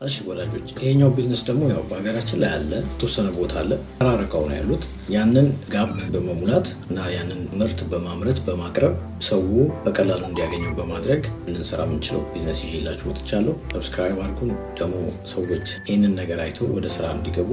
እሺ ወላጆች ይሄኛው ቢዝነስ ደግሞ ያው በሀገራችን ላይ አለ ተወሰነ ቦታ አለ ተራራቀው ነው ያሉት ያንን ጋፕ በመሙላት እና ያንን ምርት በማምረት በማቅረብ ሰው በቀላሉ እንዲያገኘው በማድረግ ልንሰራ የምንችለው ቢዝነስ ይዤላችሁ መጥቻለሁ። ሰብስክራይብ አድርጉን። ደግሞ ሰዎች ይህንን ነገር አይተው ወደ ስራ እንዲገቡ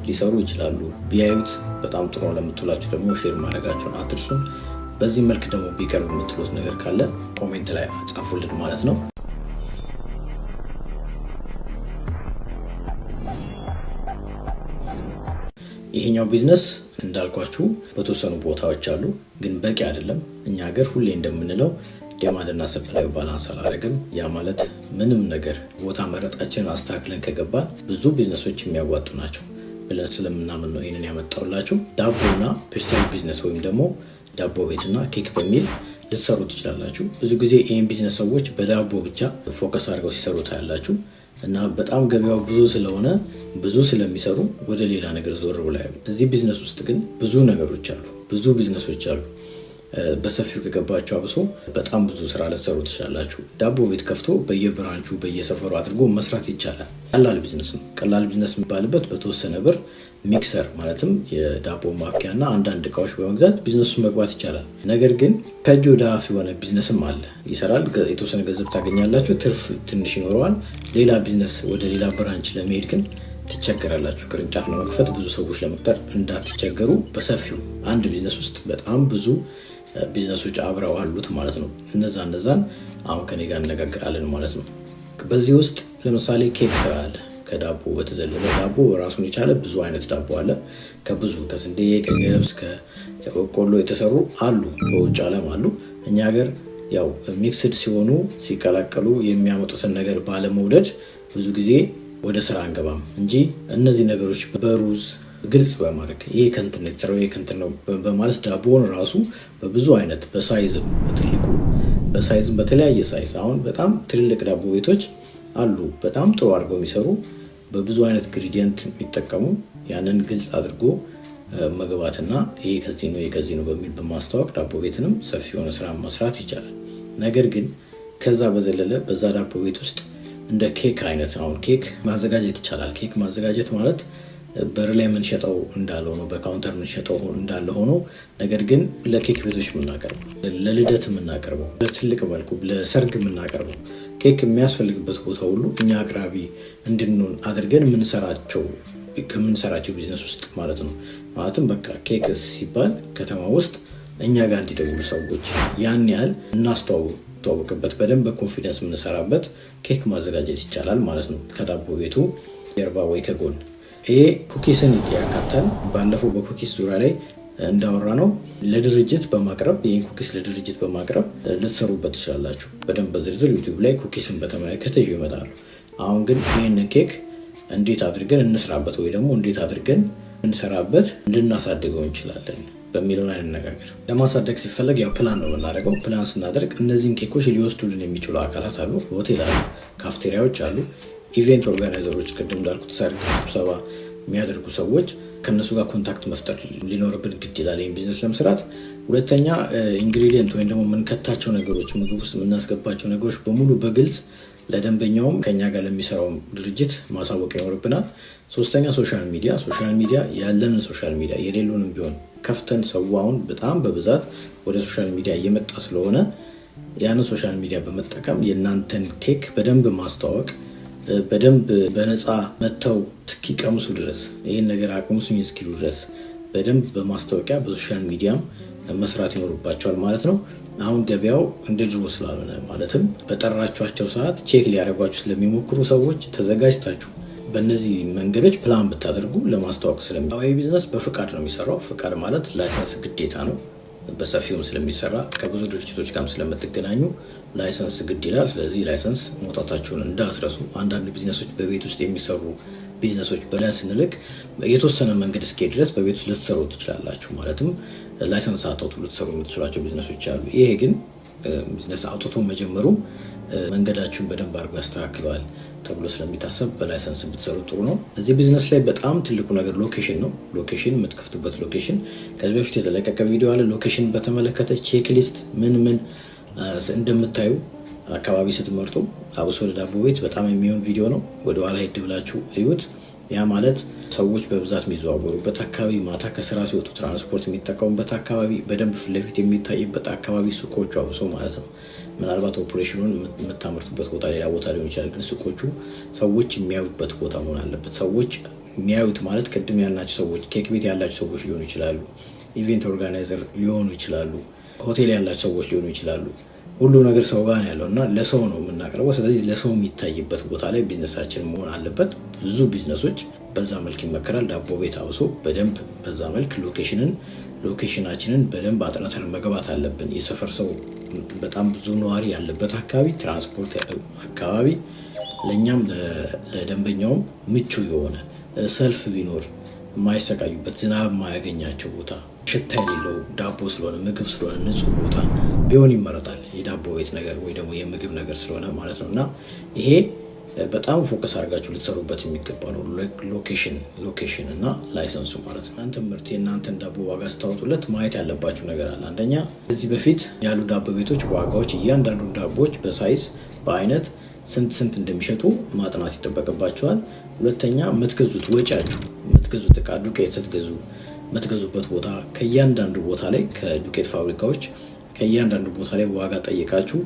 ሊሰሩ ይችላሉ። ቢያዩት በጣም ጥሩ ነው ለምትላችሁ ደግሞ ሼር ማድረጋችሁን አትርሱን። በዚህ መልክ ደግሞ ቢቀርብ የምትሉት ነገር ካለ ኮሜንት ላይ ጻፉልን ማለት ነው። ይሄኛው ቢዝነስ እንዳልኳችሁ በተወሰኑ ቦታዎች አሉ ግን በቂ አይደለም። እኛ ሀገር ሁሌ እንደምንለው ዲማንድ እና ሰፕላይ ባላንስ አላደረግም። ያ ማለት ምንም ነገር ቦታ መረጣችንን አስተካክለን ከገባን ብዙ ቢዝነሶች የሚያዋጡ ናቸው ብለን ስለምናምን ነው ይሄንን ያመጣውላችሁ። ዳቦና ፔስትሪ ቢዝነስ ወይም ደግሞ ዳቦ ቤትና ኬክ በሚል ልትሰሩ ትችላላችሁ። ብዙ ጊዜ ይሄን ቢዝነስ ሰዎች በዳቦ ብቻ ፎከስ አድርገው ሲሰሩ ታያላችሁ እና በጣም ገበያው ብዙ ስለሆነ ብዙ ስለሚሰሩ ወደ ሌላ ነገር ዞር ብለው እዚህ ቢዝነስ ውስጥ ግን ብዙ ነገሮች አሉ፣ ብዙ ቢዝነሶች አሉ። በሰፊው ከገባችሁ አብሶ በጣም ብዙ ስራ ልትሰሩ ትችላላችሁ። ዳቦ ቤት ከፍቶ በየብራንቹ በየሰፈሩ አድርጎ መስራት ይቻላል። ቀላል ቢዝነስ ነው። ቀላል ቢዝነስ የሚባልበት በተወሰነ ብር ሚክሰር ማለትም የዳቦ ማኪያና አንዳንድ እቃዎች በመግዛት ቢዝነሱ መግባት ይቻላል። ነገር ግን ከእጅ ወደ አፍ የሆነ ቢዝነስም አለ። ይሰራል፣ የተወሰነ ገንዘብ ታገኛላችሁ፣ ትርፍ ትንሽ ይኖረዋል። ሌላ ቢዝነስ ወደ ሌላ ብራንች ለመሄድ ግን ትቸገራላችሁ። ቅርንጫፍ ለመክፈት ብዙ ሰዎች ለመቅጠር እንዳትቸገሩ በሰፊው አንድ ቢዝነስ ውስጥ በጣም ብዙ ቢዝነሶች አብረው አሉት ማለት ነው። እነዛን አሁን ከኔ ጋር እንነጋገራለን ማለት ነው። በዚህ ውስጥ ለምሳሌ ኬክ ስራ አለ። ከዳቦ በተዘለለ ዳቦ ራሱን የቻለ ብዙ አይነት ዳቦ አለ። ከስንዴ ከገብስ ከበቆሎ የተሰሩ አሉ፣ በውጭ ዓለም አሉ። እኛ ሀገር ያው ሚክስድ ሲሆኑ ሲቀላቀሉ የሚያመጡትን ነገር ባለመውደድ ብዙ ጊዜ ወደ ስራ አንገባም እንጂ እነዚህ ነገሮች በሩዝ ግልጽ በማድረግ ይሄ ከንትን ነው የተሰራው ይሄ ከንትን ነው በማለት ዳቦን ራሱ በብዙ አይነት በሳይዝም በትልቁ በሳይዝም በተለያየ ሳይዝ አሁን በጣም ትልልቅ ዳቦ ቤቶች አሉ በጣም ጥሩ አድርገው የሚሰሩ በብዙ አይነት ኢንግሪዲየንት የሚጠቀሙ ያንን ግልጽ አድርጎ መግባትና ይሄ ከዚህ ነው በሚል በማስተዋወቅ ዳቦ ቤትንም ሰፊ የሆነ ስራ መስራት ይቻላል። ነገር ግን ከዛ በዘለለ በዛ ዳቦ ቤት ውስጥ እንደ ኬክ አይነት አሁን ኬክ ማዘጋጀት ይቻላል። ኬክ ማዘጋጀት ማለት በር ላይ የምንሸጠው እንዳለ ሆኖ በካውንተር የምንሸጠው እንዳለ ሆኖ ነገር ግን ለኬክ ቤቶች የምናቀርበው ለልደት የምናቀርበው በትልቅ መልኩ ለሰርግ የምናቀርበው ኬክ የሚያስፈልግበት ቦታ ሁሉ እኛ አቅራቢ እንድንሆን አድርገን ከምንሰራቸው ቢዝነስ ውስጥ ማለት ነው። ማለትም በቃ ኬክ ሲባል ከተማ ውስጥ እኛ ጋር እንዲደውሉ ሰዎች ያን ያህል እናስተዋወቅበት በደንብ በኮንፊደንስ የምንሰራበት ኬክ ማዘጋጀት ይቻላል ማለት ነው። ከዳቦ ቤቱ ጀርባ ወይ ከጎን ይሄ ኩኪስን ያካትታል። ባለፈው በኩኪስ ዙሪያ ላይ እንዳወራ ነው ለድርጅት በማቅረብ ይሄን ኩኪስ ለድርጅት በማቅረብ ልትሰሩበት ትችላላችሁ። በደንብ በዝርዝር ዩቲዩብ ላይ ኩኪስን በተመለከተ ይመጣሉ። አሁን ግን ይሄን ኬክ እንዴት አድርገን እንስራበት ወይ ደግሞ እንዴት አድርገን እንሰራበት እንድናሳድገው እንችላለን በሚለው ላይ እንነጋገር። ለማሳደግ ሲፈለግ ያው ፕላን ነው የምናደርገው። ፕላን ስናደርግ እነዚህን ኬኮች ሊወስዱልን የሚችሉ አካላት አሉ። ሆቴል አሉ፣ ካፍቴሪያዎች አሉ፣ ኢቨንት ኦርጋናይዘሮች ቅድም እንዳልኩት ሰርግ፣ ስብሰባ የሚያደርጉ ሰዎች ከነሱ ጋር ኮንታክት መፍጠር ሊኖርብን ግድ ይላል ይሄን ቢዝነስ ለመስራት። ሁለተኛ ኢንግሪዲየንት ወይም ደግሞ የምንከታቸው ነገሮች ምግብ ውስጥ የምናስገባቸው ነገሮች በሙሉ በግልጽ ለደንበኛውም ከኛ ጋር ለሚሰራው ድርጅት ማሳወቅ ይኖርብናል። ሶስተኛ ሶሻል ሚዲያ ያለንን ሶሻል ሚዲያ የሌሉንም ቢሆን ከፍተን ሰው አሁን በጣም በብዛት ወደ ሶሻል ሚዲያ እየመጣ ስለሆነ ያንን ሶሻል ሚዲያ በመጠቀም የእናንተን ኬክ በደንብ ማስተዋወቅ በደንብ በነፃ መተው እስኪቀምሱ ድረስ ይህን ነገር አቅምሱኝ እስኪሉ ድረስ በደንብ በማስታወቂያ በሶሻል ሚዲያም መስራት ይኖርባቸዋል ማለት ነው። አሁን ገበያው እንደ ድሮ ስላልሆነ ማለትም በጠራችኋቸው ሰዓት ቼክ ሊያደርጓችሁ ስለሚሞክሩ ሰዎች ተዘጋጅታችሁ በእነዚህ መንገዶች ፕላን ብታደርጉ ለማስተዋወቅ ስለሚያው ቢዝነስ በፍቃድ ነው የሚሰራው። ፍቃድ ማለት ላይሰንስ ግዴታ ነው። በሰፊውም ስለሚሰራ ከብዙ ድርጅቶች ጋርም ስለምትገናኙ ላይሰንስ ግድ ይላል። ስለዚህ ላይሰንስ መውጣታችሁን እንዳትረሱ። አንዳንድ ቢዝነሶች በቤት ውስጥ የሚሰሩ ቢዝነሶች በላይ ስንልክ የተወሰነ መንገድ እስኪ ድረስ በቤት ውስጥ ልትሰሩ ትችላላችሁ። ማለትም ላይሰንስ አውጥቶ ልትሰሩ የምትችሏቸው ቢዝነሶች አሉ። ይሄ ግን ቢዝነስ አውጥቶ መጀመሩ መንገዳችሁን በደንብ አድርጎ ያስተካክለዋል ተብሎ ስለሚታሰብ በላይሰንስ ብትሰሩ ጥሩ ነው። እዚህ ቢዝነስ ላይ በጣም ትልቁ ነገር ሎኬሽን ነው። ሎኬሽን የምትከፍቱበት ሎኬሽን ከዚህ በፊት የተለቀቀ ቪዲዮ አለ። ሎኬሽን በተመለከተ ቼክ ሊስት ምን እንደምታዩ አካባቢ ስትመርጡ አብሶ ለዳቦ ቤት በጣም የሚሆን ቪዲዮ ነው። ወደ ኋላ ሄድ ብላችሁ እዩት። ያ ማለት ሰዎች በብዛት የሚዘዋወሩበት አካባቢ፣ ማታ ከስራ ሲወጡ ትራንስፖርት የሚጠቀሙበት አካባቢ፣ በደንብ ፊት ለፊት የሚታይበት አካባቢ፣ ሱቆቹ አብሶ ማለት ነው። ምናልባት ኦፕሬሽኑን የምታመርቱበት ቦታ ሌላ ቦታ ሊሆን ይችላል፣ ግን ሱቆቹ ሰዎች የሚያዩበት ቦታ መሆን አለበት። ሰዎች የሚያዩት ማለት ቅድም ያልናቸው ሰዎች፣ ኬክ ቤት ያላቸው ሰዎች ሊሆኑ ይችላሉ፣ ኢቨንት ኦርጋናይዘር ሊሆኑ ይችላሉ፣ ሆቴል ያላቸው ሰዎች ሊሆኑ ይችላሉ። ሁሉ ነገር ሰው ጋር ነው ያለው እና ለሰው ነው የምናቀርበው። ስለዚህ ለሰው የሚታይበት ቦታ ላይ ቢዝነሳችን መሆን አለበት። ብዙ ቢዝነሶች በዛ መልክ ይመከራል። ዳቦ ቤት አብሶ በደንብ በዛ መልክ ሎኬሽናችንን በደንብ አጥንተን መግባት አለብን። የሰፈር ሰው በጣም ብዙ ነዋሪ ያለበት አካባቢ፣ ትራንስፖርት አካባቢ፣ ለእኛም ለደንበኛውም ምቹ የሆነ ሰልፍ ቢኖር የማይሰቃዩበት፣ ዝናብ የማያገኛቸው ቦታ፣ ሽታ የሌለው ዳቦ ስለሆነ ምግብ ስለሆነ ንጹህ ቦታ ቢሆን ይመረጣል። የዳቦ ቤት ነገር ወይ ደግሞ የምግብ ነገር ስለሆነ ማለት ነው እና ይሄ በጣም ፎከስ አድርጋችሁ ልትሰሩበት የሚገባ ነው። ሎኬሽን እና ላይሰንሱ ማለት ነው። እናንተ ምርት የእናንተን ዳቦ ዋጋ ስታወጡለት ማየት ያለባችሁ ነገር አለ። አንደኛ ከዚህ በፊት ያሉ ዳቦ ቤቶች ዋጋዎች፣ እያንዳንዱ ዳቦዎች በሳይዝ በአይነት ስንት እንደሚሸጡ ማጥናት ይጠበቅባቸዋል። ሁለተኛ የምትገዙት ወጪያችሁ፣ የምትገዙት እቃ ዱቄት ስትገዙ የምትገዙበት ቦታ ከእያንዳንዱ ቦታ ላይ ከዱቄት ፋብሪካዎች ከእያንዳንዱ ቦታ ላይ ዋጋ ጠይቃችሁ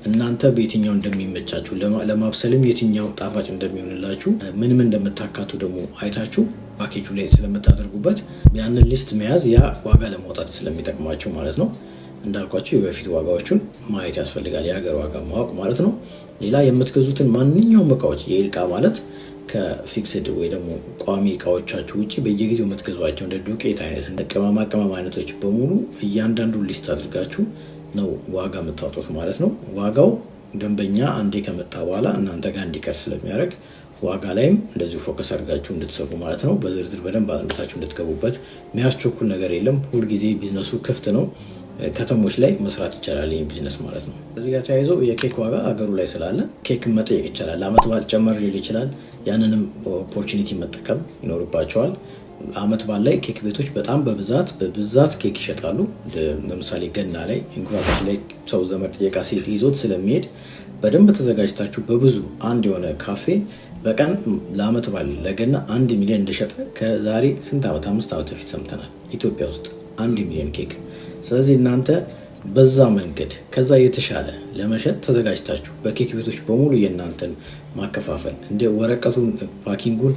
እናንተ በየትኛው እንደሚመቻችሁ ለማብሰልም የትኛው ጣፋጭ እንደሚሆንላችሁ ምንም እንደምታካቱ ደግሞ አይታችሁ ፓኬጁ ላይ ስለምታደርጉበት ያንን ሊስት መያዝ ያ ዋጋ ለማውጣት ስለሚጠቅማችሁ ማለት ነው። እንዳልኳችሁ የበፊት ዋጋዎቹን ማየት ያስፈልጋል፣ የሀገር ዋጋ ማወቅ ማለት ነው። ሌላ የምትገዙትን ማንኛውም እቃዎች የእቃ ማለት ከፊክስድ ወይ ደግሞ ቋሚ እቃዎቻችሁ ውጪ በየጊዜው የምትገዟቸው እንደ ዱቄት አይነት እንደ ቅመማ አይነቶች በሙሉ እያንዳንዱ ሊስት አድርጋችሁ ነው ዋጋ የምታወጡት ማለት ነው። ዋጋው ደንበኛ አንዴ ከመጣ በኋላ እናንተ ጋር እንዲቀር ስለሚያደርግ ዋጋ ላይም እንደዚሁ ፎከስ አድርጋችሁ እንድትሰሩ ማለት ነው። በዝርዝር በደንብ አጥንታችሁ እንድትገቡበት። የሚያስቸኩል ነገር የለም። ሁልጊዜ ቢዝነሱ ክፍት ነው። ከተሞች ላይ መስራት ይቻላል ይህ ቢዝነስ ማለት ነው። እዚህ ጋር ተያይዞ የኬክ ዋጋ አገሩ ላይ ስላለ ኬክ መጠየቅ ይቻላል። አመት በዓል ጨመር ሊል ይችላል። ያንንም ኦፖርቹኒቲ መጠቀም ይኖርባቸዋል። አመት በዓል ላይ ኬክ ቤቶች በጣም በብዛት ኬክ ይሸጣሉ። ለምሳሌ ገና ላይ፣ እንቁጣጣሽ ላይ ሰው ዘመድ ጥየቃ ሴት ይዞት ስለሚሄድ በደንብ ተዘጋጅታችሁ በብዙ አንድ የሆነ ካፌ በቀን ለአመት በዓል ለገና 1 ሚሊዮን እንደሸጠ ከዛሬ ስንት ዓመት 5 ዓመት በፊት ሰምተናል ኢትዮጵያ ውስጥ 1 ሚሊዮን ኬክ። ስለዚህ እናንተ በዛ መንገድ ከዛ የተሻለ ለመሸጥ ተዘጋጅታችሁ በኬክ ቤቶች በሙሉ የእናንተን ማከፋፈል እንደ ወረቀቱን ፓኪንጉን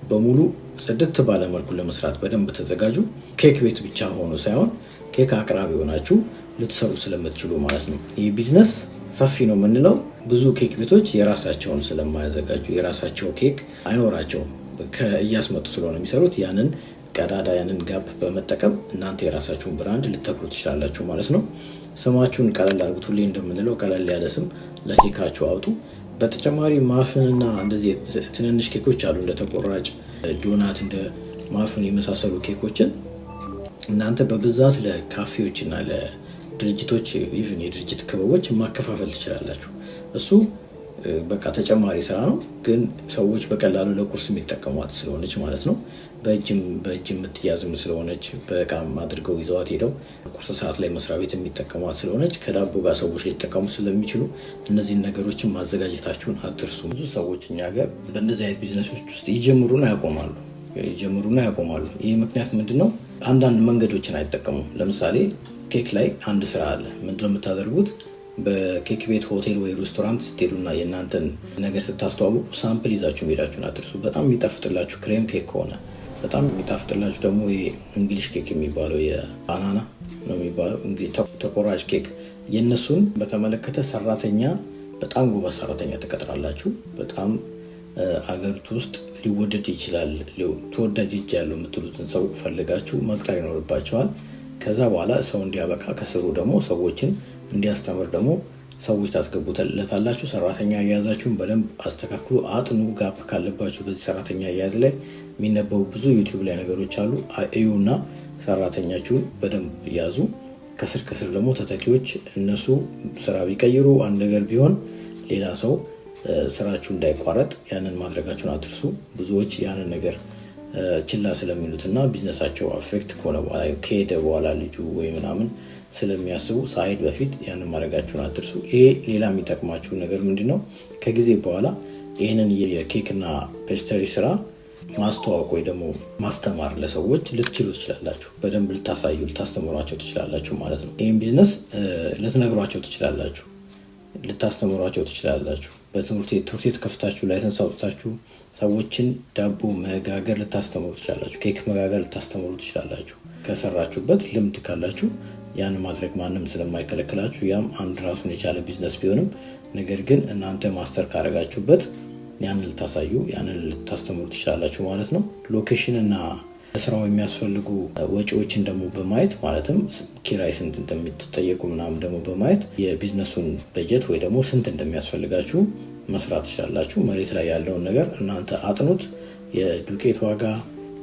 በሙሉ ጽድት ባለ መልኩ ለመስራት በደንብ ተዘጋጁ። ኬክ ቤት ብቻ ሆኖ ሳይሆን ኬክ አቅራቢ ሆናችሁ ልትሰሩ ስለምትችሉ ማለት ነው። ይህ ቢዝነስ ሰፊ ነው የምንለው ብዙ ኬክ ቤቶች የራሳቸውን ስለማያዘጋጁ የራሳቸው ኬክ አይኖራቸውም። እያስመጡ ስለሆነ የሚሰሩት ያንን ቀዳዳ ያንን ጋፕ በመጠቀም እናንተ የራሳችሁን ብራንድ ልትተክሉ ትችላላችሁ ማለት ነው። ስማችሁን ቀለል አድርጉት። ሁሌ እንደምንለው ቀለል ያለ ስም ለኬካችሁ አውጡ። በተጨማሪ ማፍንና እንደዚህ ትንንሽ ኬኮች አሉ፣ እንደ ተቆራጭ ዶናት፣ እንደ ማፍን የመሳሰሉ ኬኮችን እናንተ በብዛት ለካፌዎችና ለድርጅቶች ኢቭን የድርጅት ክበቦች ማከፋፈል ትችላላችሁ። እሱ በቃ ተጨማሪ ስራ ነው፣ ግን ሰዎች በቀላሉ ለቁርስ የሚጠቀሟት ስለሆነች ማለት ነው። በእጅ የምትያዝም ስለሆነች በእቃም አድርገው ይዘዋት ሄደው ቁርስ ሰዓት ላይ መስሪያ ቤት የሚጠቀሟት ስለሆነች ከዳቦ ጋር ሰዎች ሊጠቀሙ ስለሚችሉ እነዚህን ነገሮችን ማዘጋጀታችሁን አትርሱ። ብዙ ሰዎች እኛ ሀገር በእንደዚህ አይነት ቢዝነሶች ውስጥ ይጀምሩና ያቆማሉ። ይህ ምክንያት ምንድን ነው? አንዳንድ መንገዶችን አይጠቀሙም። ለምሳሌ ኬክ ላይ አንድ ስራ አለ። ምንድነው የምታደርጉት? በኬክ ቤት ሆቴል ወይ ሬስቶራንት ስትሄዱና የእናንተን ነገር ስታስተዋውቁ ሳምፕል ይዛችሁ ሄዳችሁን አትርሱ። በጣም የሚጣፍጥላችሁ ክሬም ኬክ ከሆነ በጣም የሚጣፍጥላችሁ ደግሞ የእንግሊሽ ኬክ የሚባለው የባናና ነው የሚባለው ተቆራጭ ኬክ፣ የእነሱን በተመለከተ ሰራተኛ በጣም ጎበዝ ሰራተኛ ትቀጥራላችሁ። በጣም አገሪቱ ውስጥ ሊወደድ ይችላል፣ ተወዳጅ እጅ ያለው የምትሉትን ሰው ፈልጋችሁ መቅጠር ይኖርባቸዋል። ከዛ በኋላ ሰው እንዲያበቃ ከስሩ ደግሞ ሰዎችን እንዲያስተምር ደግሞ ሰዎች ታስገቡለታላችሁ። ሰራተኛ አያያዛችሁን በደንብ አስተካክሉ፣ አጥኑ። ጋፕ ካለባችሁ በዚህ ሰራተኛ አያያዝ ላይ የሚነበቡ ብዙ ዩቲዩብ ላይ ነገሮች አሉ። እዩና ሰራተኛችሁን በደንብ ያዙ። ከስር ደግሞ ተተኪዎች እነሱ ስራ ቢቀይሩ አንድ ነገር ቢሆን ሌላ ሰው ስራችሁ እንዳይቋረጥ ያንን ማድረጋችሁን አትርሱ። ብዙዎች ያንን ነገር ችላ ስለሚሉትና ቢዝነሳቸው አፌክት ከሆነ በኋላ ከሄደ በኋላ ልጁ ወይ ምናምን ስለሚያስቡ ሳይድ በፊት ያንን ማድረጋችሁን አትርሱ። ይሄ ሌላ የሚጠቅማችሁ ነገር ምንድነው? ከጊዜ በኋላ ይህንን የኬክና ፔስተሪ ስራ ማስተዋወቅ ወይ ደግሞ ማስተማር ለሰዎች ልትችሉ ትችላላችሁ። በደንብ ልታሳዩ ልታስተምሯቸው ትችላላችሁ ማለት ነው። ይህን ቢዝነስ ልትነግሯቸው ትችላላችሁ፣ ልታስተምሯቸው ትችላላችሁ። በትምህርት ቤት ከፍታችሁ ላይሰንስ አውጥታችሁ ሰዎችን ዳቦ መጋገር ልታስተምሩ ትችላላችሁ። ኬክ መጋገር ልታስተምሩ ትችላላችሁ። ከሰራችሁበት ልምድ ካላችሁ ያን ማድረግ ማንም ስለማይከለክላችሁ ያም አንድ ራሱን የቻለ ቢዝነስ ቢሆንም ነገር ግን እናንተ ማስተር ካደረጋችሁበት ያንን ልታሳዩ ያንን ልታስተምሩ ትችላላችሁ ማለት ነው። ሎኬሽን እና ለስራው የሚያስፈልጉ ወጪዎችን ደግሞ በማየት ማለትም ኪራይ ስንት እንደምትጠየቁ ምናምን ደግሞ በማየት የቢዝነሱን በጀት ወይ ደግሞ ስንት እንደሚያስፈልጋችሁ መስራት ትችላላችሁ። መሬት ላይ ያለውን ነገር እናንተ አጥኑት። የዱቄት ዋጋ፣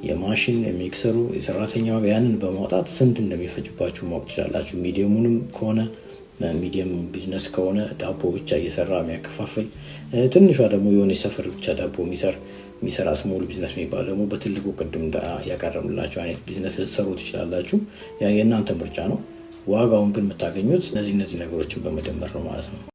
የማሽን የሚክሰሩ የሰራተኛ ዋጋ ያንን በማውጣት ስንት እንደሚፈጅባችሁ ማወቅ ትችላላችሁ። ሚዲየሙንም ከሆነ ሚዲየም ቢዝነስ ከሆነ ዳቦ ብቻ እየሰራ የሚያከፋፍል፣ ትንሿ ደግሞ የሆነ የሰፈር ብቻ ዳቦ የሚሰራ ስሞል ቢዝነስ የሚባል ደግሞ በትልቁ ቅድም ያቀረብላችሁ አይነት ቢዝነስ ልትሰሩ ትችላላችሁ። ያ የእናንተ ምርጫ ነው። ዋጋውን ግን የምታገኙት እነዚህ ነገሮችን በመደመር ነው ማለት ነው።